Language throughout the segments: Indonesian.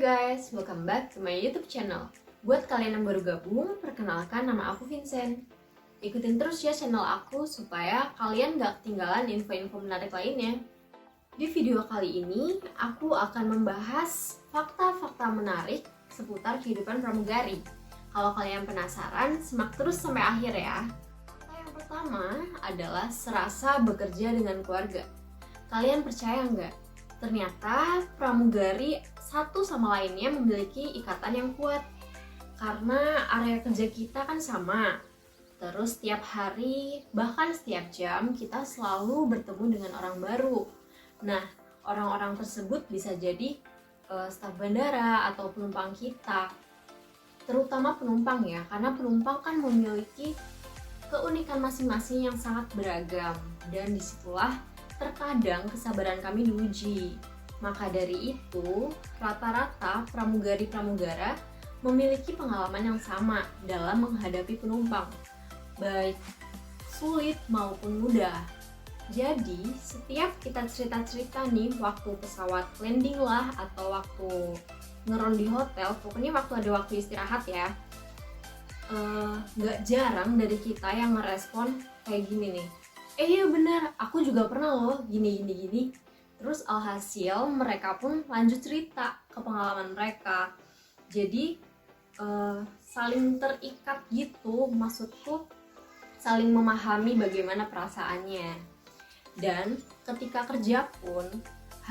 guys, welcome back to my YouTube channel. Buat kalian yang baru gabung, perkenalkan nama aku Vincent. Ikutin terus ya channel aku supaya kalian gak ketinggalan info-info menarik lainnya. Di video kali ini, aku akan membahas fakta-fakta menarik seputar kehidupan pramugari. Kalau kalian penasaran, simak terus sampai akhir ya. Fakta yang pertama adalah serasa bekerja dengan keluarga. Kalian percaya nggak? Ternyata pramugari satu sama lainnya memiliki ikatan yang kuat. Karena area kerja kita kan sama. Terus setiap hari, bahkan setiap jam, kita selalu bertemu dengan orang baru. Nah, orang-orang tersebut bisa jadi staf bandara atau penumpang kita. Terutama penumpang ya, karena penumpang kan memiliki keunikan masing-masing yang sangat beragam. Dan disitulah terkadang kesabaran kami diuji. Maka dari itu, rata-rata pramugari-pramugara memiliki pengalaman yang sama dalam menghadapi penumpang, baik sulit maupun mudah. Jadi, setiap kita cerita-cerita nih waktu pesawat landing lah atau waktu ngeron di hotel, pokoknya waktu ada waktu istirahat ya, nggak jarang dari kita yang ngerespon kayak gini nih. Iya bener, aku juga pernah loh gini. Terus alhasil mereka pun lanjut cerita ke pengalaman mereka. Jadi saling terikat gitu, maksudku saling memahami bagaimana perasaannya. Dan ketika kerja pun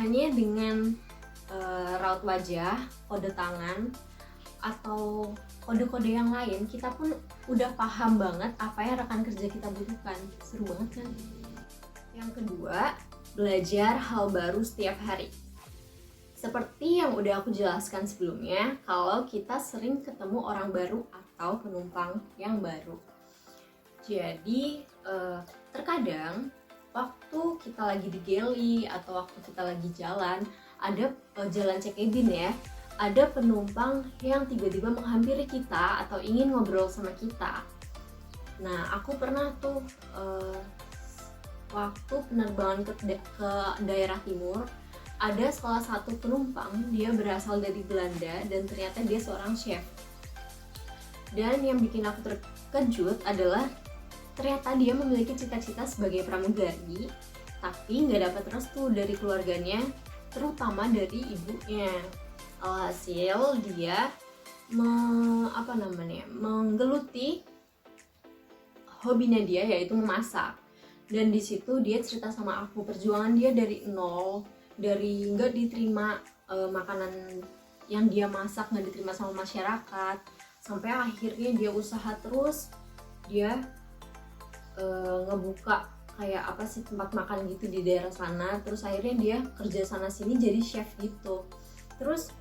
hanya dengan raut wajah, kode tangan, atau kode-kode yang lain, kita pun udah paham banget apa yang rekan kerja kita butuhkan. Seru banget kan? Yang kedua, belajar hal baru setiap hari. Seperti yang udah aku jelaskan sebelumnya, kalau kita sering ketemu orang baru atau penumpang yang baru. Jadi, terkadang waktu kita lagi di galley atau waktu kita lagi jalan, ada jalan check cabin ya, ada penumpang yang tiba-tiba menghampiri kita atau ingin ngobrol sama kita. Nah, aku pernah tuh waktu penerbangan ke daerah timur, ada salah satu penumpang, dia berasal dari Belanda dan ternyata dia seorang chef. Dan yang bikin aku terkejut adalah ternyata dia memiliki cita-cita sebagai pramugari, tapi nggak dapat restu dari keluarganya, terutama dari ibunya. Alhasil dia menggeluti hobinya dia, yaitu memasak. Dan di situ dia cerita sama aku perjuangan dia dari nol, dari nggak diterima makanan yang dia masak nggak diterima sama masyarakat, sampai akhirnya dia usaha terus, dia ngebuka kayak tempat makan gitu di daerah sana. Terus akhirnya dia kerja sana sini jadi chef gitu. Terus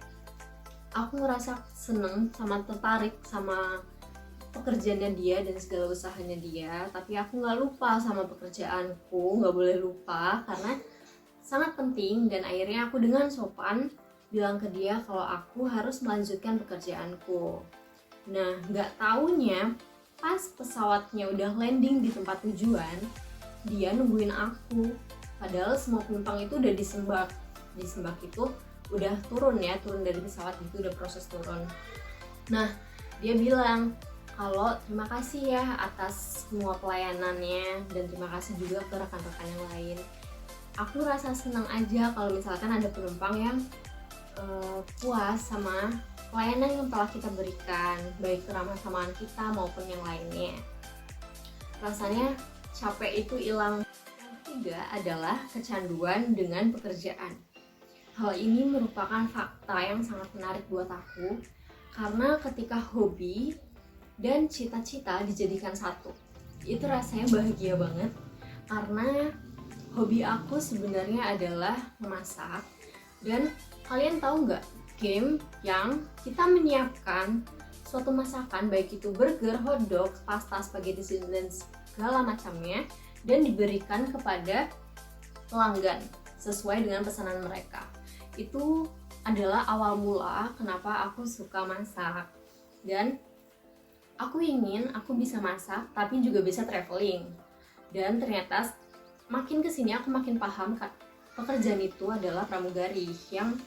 aku ngerasa seneng sama tertarik sama pekerjaannya dia dan segala usahanya dia, tapi aku nggak lupa sama pekerjaanku, nggak boleh lupa karena sangat penting. Dan akhirnya aku dengan sopan bilang ke dia kalau aku harus melanjutkan pekerjaanku. Nah, nggak taunya pas pesawatnya udah landing di tempat tujuan, dia nungguin aku, padahal semua penumpang itu udah disembak itu udah turun dari pesawat gitu, udah proses turun. Nah, dia bilang kalau terima kasih ya atas semua pelayanannya dan terima kasih juga ke rekan-rekan yang lain. Aku rasa senang aja kalau misalkan ada penumpang yang puas sama pelayanan yang telah kita berikan, baik keramah tamahan kita maupun yang lainnya. Rasanya capek itu hilang. Yang ketiga adalah kecanduan dengan pekerjaan. Hal ini merupakan fakta yang sangat menarik buat aku, karena ketika hobi dan cita-cita dijadikan satu, itu rasanya bahagia banget. Karena hobi aku sebenarnya adalah memasak, dan kalian tahu nggak, game yang kita menyiapkan suatu masakan, baik itu burger, hotdog, pasta, spaghetti, dan segala macamnya, dan diberikan kepada pelanggan sesuai dengan pesanan mereka. Itu adalah awal mula kenapa aku suka masak. Dan aku ingin aku bisa masak tapi juga bisa traveling. Dan ternyata makin kesini aku makin paham pekerjaan itu adalah pramugari yang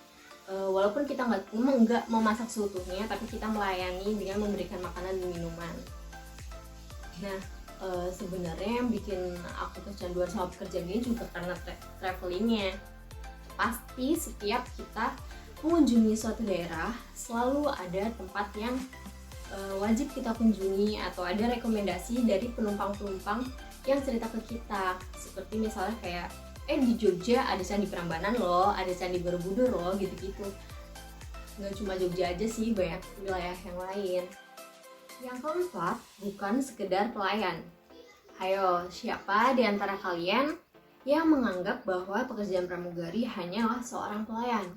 walaupun kita nggak memasak seutuhnya, tapi kita melayani dengan memberikan makanan dan minuman. Nah, sebenarnya yang bikin aku kecanduan sama pekerjaan ini juga karena travelingnya. Pasti setiap kita mengunjungi suatu daerah selalu ada tempat yang wajib kita kunjungi, atau ada rekomendasi dari penumpang-penumpang yang cerita ke kita, seperti misalnya kayak di Jogja ada Candi Prambanan loh, ada Candi Borobudur loh, gitu-gitu. Nggak cuma Jogja aja sih, banyak wilayah yang lain. Yang keempat, bukan sekedar pelayan. Ayo, siapa di antara kalian yang menganggap bahwa pekerjaan pramugari hanyalah seorang pelayan?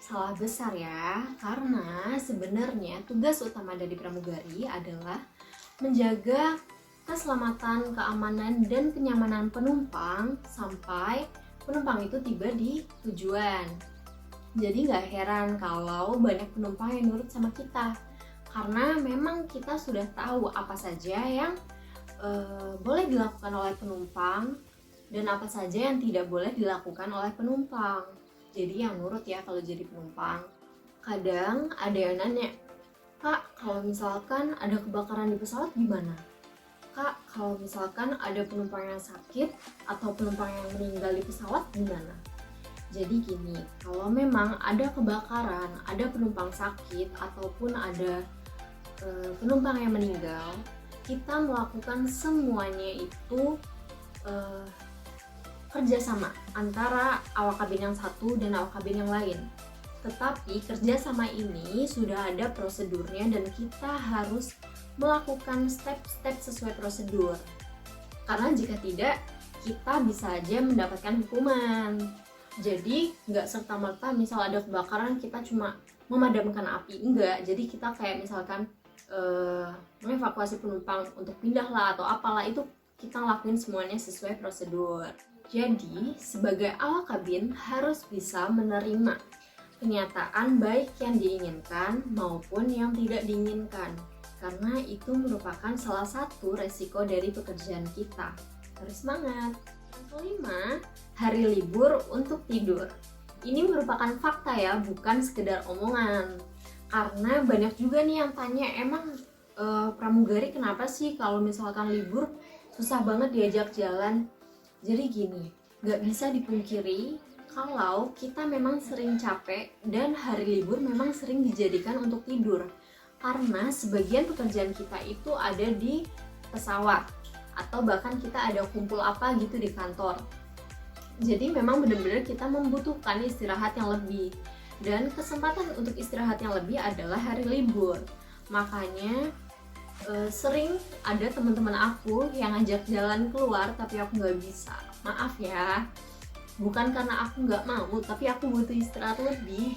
Salah besar ya, karena sebenarnya tugas utama dari pramugari adalah menjaga keselamatan, keamanan, dan kenyamanan penumpang sampai penumpang itu tiba di tujuan. Jadi nggak heran kalau banyak penumpang yang nurut sama kita, karena memang kita sudah tahu apa saja yang boleh dilakukan oleh penumpang dan apa saja yang tidak boleh dilakukan oleh penumpang. Jadi yang nurut ya kalau jadi penumpang. Kadang ada yang nanya, "Kak, kalau misalkan ada kebakaran di pesawat gimana? Kak, kalau misalkan ada penumpang yang sakit atau penumpang yang meninggal di pesawat gimana?" Jadi gini, kalau memang ada kebakaran, ada penumpang sakit, ataupun ada penumpang yang meninggal, kita melakukan semuanya itu kerjasama antara awak kabin yang satu dan awak kabin yang lain. Tetapi kerjasama ini sudah ada prosedurnya dan kita harus melakukan step-step sesuai prosedur. Karena jika tidak, kita bisa aja mendapatkan hukuman. Jadi nggak serta-merta misal ada kebakaran kita cuma memadamkan api, enggak. Jadi kita kayak misalkan mengevakuasi penumpang untuk pindah lah atau apalah, itu kita ngelakuin semuanya sesuai prosedur. Jadi sebagai awak kabin harus bisa menerima kenyataan baik yang diinginkan maupun yang tidak diinginkan, karena itu merupakan salah satu resiko dari pekerjaan kita. Harus semangat. Yang kelima, hari libur untuk tidur. Ini merupakan fakta ya, bukan sekedar omongan. Karena banyak juga nih yang tanya, emang pramugari kenapa sih kalau misalkan libur susah banget diajak jalan? Jadi gini, gak bisa dipungkiri kalau kita memang sering capek dan hari libur memang sering dijadikan untuk tidur. Karena sebagian pekerjaan kita itu ada di pesawat, atau bahkan kita ada kumpul apa gitu di kantor. Jadi memang benar-benar kita membutuhkan istirahat yang lebih. Dan kesempatan untuk istirahat yang lebih adalah hari libur. Makanya sering ada teman-teman aku yang ngajak jalan keluar tapi aku nggak bisa. Maaf ya, bukan karena aku nggak mau, tapi aku butuh istirahat lebih.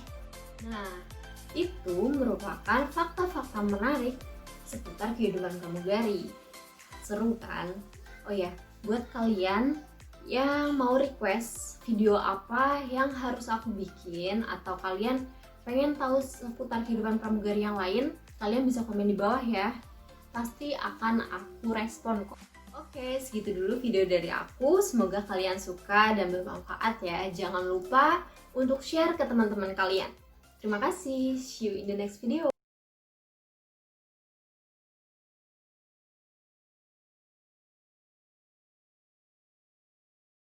Nah, itu merupakan fakta-fakta menarik seputar kehidupan pramugari. Seru kan? Oh ya, buat kalian yang mau request video apa yang harus aku bikin, atau kalian pengen tahu seputar kehidupan pramugari yang lain, kalian bisa komen di bawah ya. Pasti akan aku respon kok. Oke, segitu dulu video dari aku. Semoga kalian suka dan bermanfaat ya. Jangan lupa untuk share ke teman-teman kalian. Terima kasih. See you in the next video.